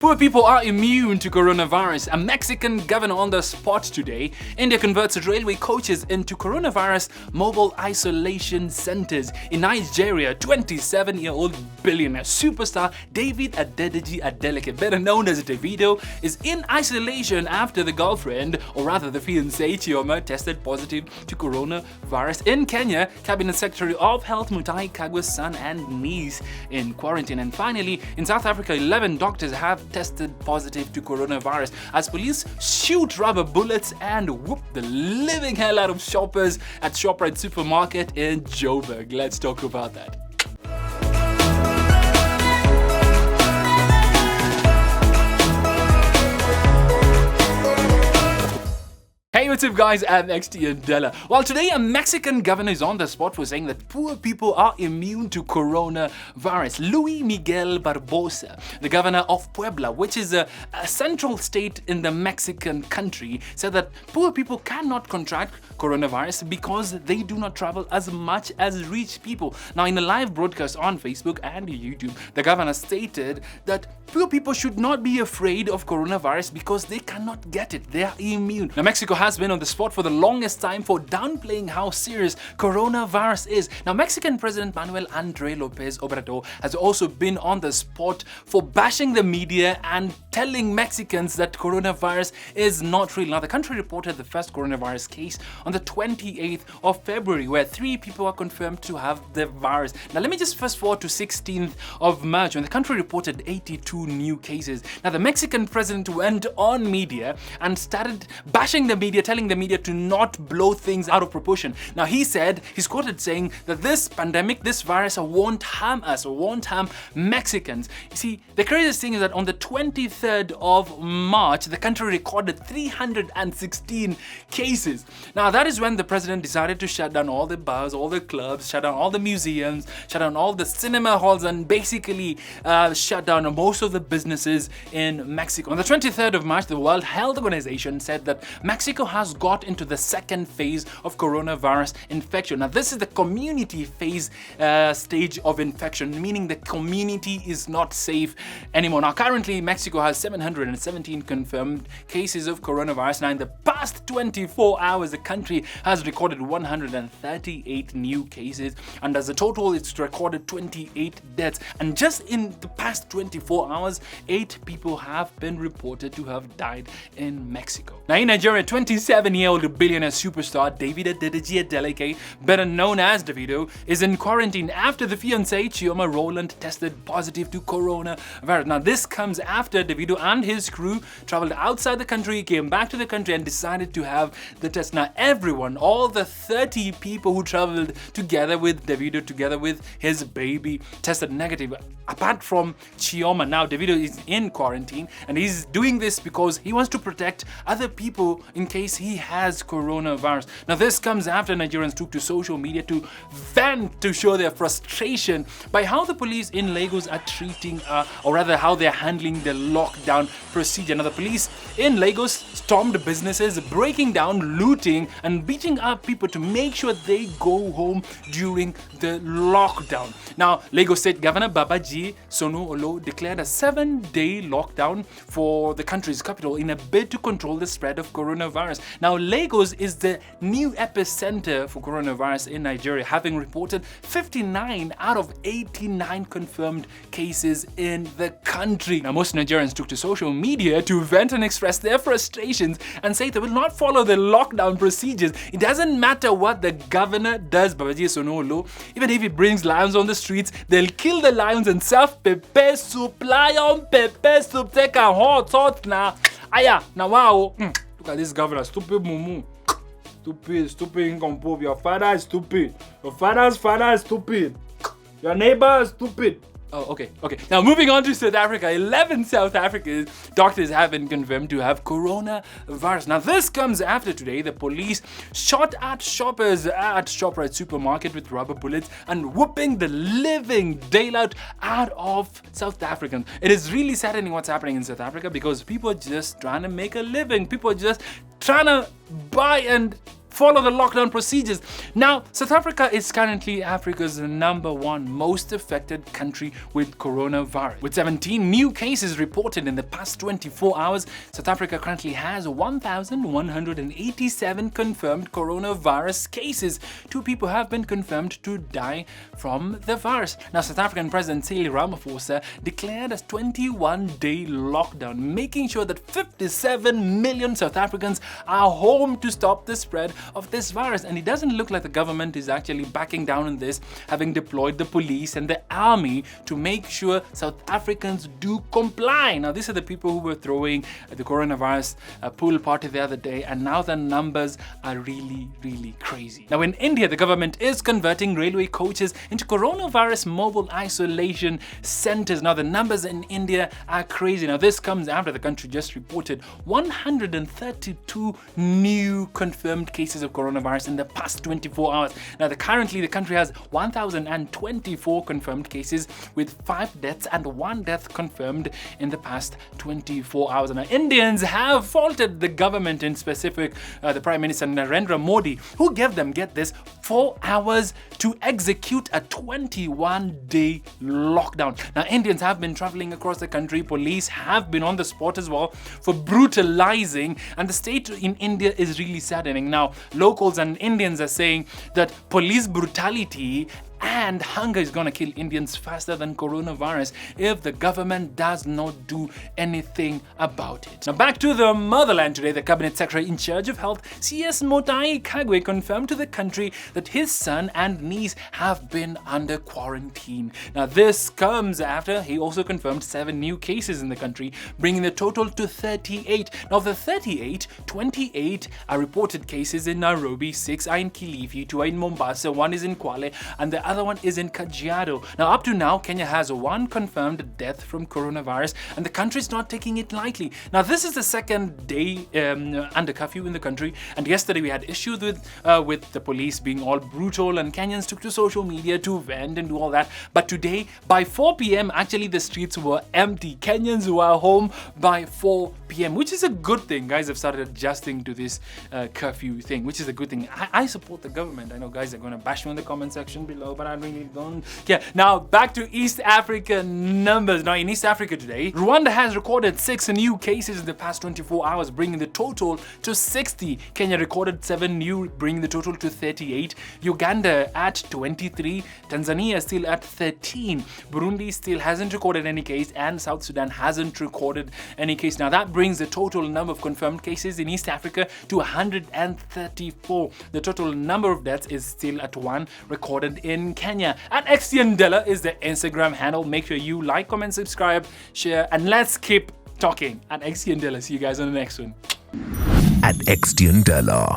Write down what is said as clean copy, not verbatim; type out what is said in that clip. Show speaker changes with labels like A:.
A: Poor people are immune to coronavirus. A Mexican governor on the spot today. India converts railway coaches into coronavirus mobile isolation centers. In Nigeria, 27-year-old billionaire superstar David Adeleke, better known as Davido, is in isolation after the girlfriend, or rather the fiancé Chioma, tested positive to coronavirus. In Kenya, Cabinet Secretary of Health Mutahi Kagwe's son and niece in quarantine. And finally, in South Africa, 11 doctors have tested positive to coronavirus as police shoot rubber bullets and whoop the living hell out of shoppers at Shoprite supermarket in Joburg. Let's talk about that. Hey, what's up guys, I'm XT and Della. Well, today a Mexican governor is on the spot for saying that poor people are immune to coronavirus. Luis Miguel Barbosa, the governor of Puebla, which is a central state in the Mexican country, said that poor people cannot contract coronavirus because they do not travel as much as rich people. Now, in a live broadcast on Facebook and YouTube, the governor stated that poor people should not be afraid of coronavirus because they cannot get it. They are immune. Now, Mexico has been on the spot for the longest time for downplaying how serious coronavirus is. Now, Mexican President Manuel Andre Lopez Obrador has also been on the spot for bashing the media and telling Mexicans that coronavirus is not real. Now, the country reported the first coronavirus case on the 28th of February, where 3 people are confirmed to have the virus. Now, let me just fast forward to 16th of March, when the country reported 82 new cases. Now, the Mexican president went on media and started bashing the media, telling the media to not blow things out of proportion. Now, he's quoted saying that this pandemic, this virus won't harm us or won't harm Mexicans. You see, the craziest thing is that on the 23rd of March, the country recorded 316 cases. Now, that is when the president decided to shut down all the bars, all the clubs, shut down all the museums, shut down all the cinema halls, and basically shut down most of the businesses in Mexico. On the 23rd of March, the World Health Organization said that Mexico has got into the second phase of coronavirus infection. Now, this is the community phase stage of infection, meaning the community is not safe anymore. Now, currently, Mexico has 717 confirmed cases of coronavirus. Now, in the past 24 hours, the country has recorded 138 new cases, and as a total, it's recorded 28 deaths. And just in the past 24 hours, 8 people have been reported to have died in Mexico. Now, in Nigeria, 27-year-old billionaire superstar David Adeleke, better known as Davido, is in quarantine after the fiancé Chioma tested positive to coronavirus. Now, this comes after Davido and his crew traveled outside the country, came back to the country, and decided to have the test. Now, everyone, all the 30 people who traveled together with Davido, together with his baby, tested negative, apart from Chioma. Now, Davido is in quarantine, and he's doing this because he wants to protect other people in case he has coronavirus. Now, this comes after Nigerians took to social media to vent, to show their frustration by how the police in Lagos are treating, or rather how they're handling the lockdown procedure. Now, the police in Lagos stormed businesses, breaking down, looting, and beating up people to make sure they go home during the lockdown. Now, Lagos State Governor Babajide Sanwo-Olu declared a 7-day lockdown for the country's capital in a bid to control the spread of coronavirus. Now, Lagos is the new epicenter for coronavirus in Nigeria, having reported 59 out of 89 confirmed cases in the country. Now, most Nigerians took to social media to vent and express their frustrations and say they will not follow the lockdown procedures. It doesn't matter what the governor does, Babajide Sanwo-Olu. Even if he brings lions on the streets, they'll kill the lions and serve pepper soup. Lion pepper soup, take a hot now. Aya, now wow. Look at this governor, stupid mumu. Stupid incompoop. Your father is stupid. Your father's father is stupid. Your neighbor is stupid. Oh, okay. Now, moving on to South Africa, 11 South African doctors have been confirmed to have coronavirus. Now, this comes after today the police shot at shoppers at Shoprite supermarket with rubber bullets and whooping the living daylight out of South Africans. It is really saddening what's happening in South Africa because people are just trying to make a living. People are just trying to buy and follow the lockdown procedures. Now, South Africa is currently Africa's #1 most affected country with coronavirus. With 17 new cases reported in the past 24 hours, South Africa currently has 1,187 confirmed coronavirus cases. 2 people have been confirmed to die from the virus. Now, South African President Cyril Ramaphosa declared a 21-day lockdown, making sure that 57 million South Africans are home to stop the spread of this virus. And it doesn't look like the government is actually backing down on this, having deployed the police and the army to make sure South Africans do comply. Now, these are the people who were throwing the coronavirus pool party the other day, and now the numbers are really, really crazy. Now, in India, the government is converting railway coaches into coronavirus mobile isolation centers. Now, the numbers in India are crazy. Now, this comes after the country just reported 132 new confirmed cases of coronavirus in the past 24 hours. Now, currently the country has 1,024 confirmed cases with 5 deaths and 1 death confirmed in the past 24 hours. Now, Indians have faulted the government, in specific the Prime Minister Narendra Modi, who gave them, get this, 4 hours to execute a 21-day lockdown. Now, Indians have been traveling across the country. Police have been on the spot as well for brutalizing, and the state in India is really saddening. Now, locals and Indians are saying that police brutality and hunger is gonna kill Indians faster than coronavirus if the government does not do anything about it. Now, back to the motherland today. The cabinet secretary in charge of health, CS Motai Kagwe, confirmed to the country that his son and niece have been under quarantine. Now, this comes after he also confirmed 7 new cases in the country, bringing the total to 38. Now, of the 38, 28 are reported cases in Nairobi, 6 are in Kilifi, 2 are in Mombasa, 1 is in Kwale, and the other one is in Kajiado. Now, up to now, Kenya has 1 confirmed death from coronavirus, and the country is not taking it lightly. Now, this is the second day under curfew in the country, and yesterday we had issues with the police being all brutal, and Kenyans took to social media to vent and do all that. But today, by 4 p.m., actually the streets were empty. Kenyans were home by 4 p.m., which is a good thing. Guys have started adjusting to this curfew thing, which is a good thing. I support the government. I know guys are going to bash me in the comment section below, but I really don't care. Now, back to East Africa numbers. Now, in East Africa today, Rwanda has recorded 6 new cases in the past 24 hours, bringing the total to 60. Kenya recorded 7 new, bringing the total to 38. Uganda at 23. Tanzania still at 13. Burundi still hasn't recorded any case, and South Sudan hasn't recorded any case. Now, that brings the total number of confirmed cases in East Africa to 134. The total number of deaths is still at 1, recorded in Kenya. At XTNDella is the Instagram handle. Make sure you like, comment, subscribe, share, and let's keep talking. At XTNDella. See you guys on the next one.
B: At XTNDella.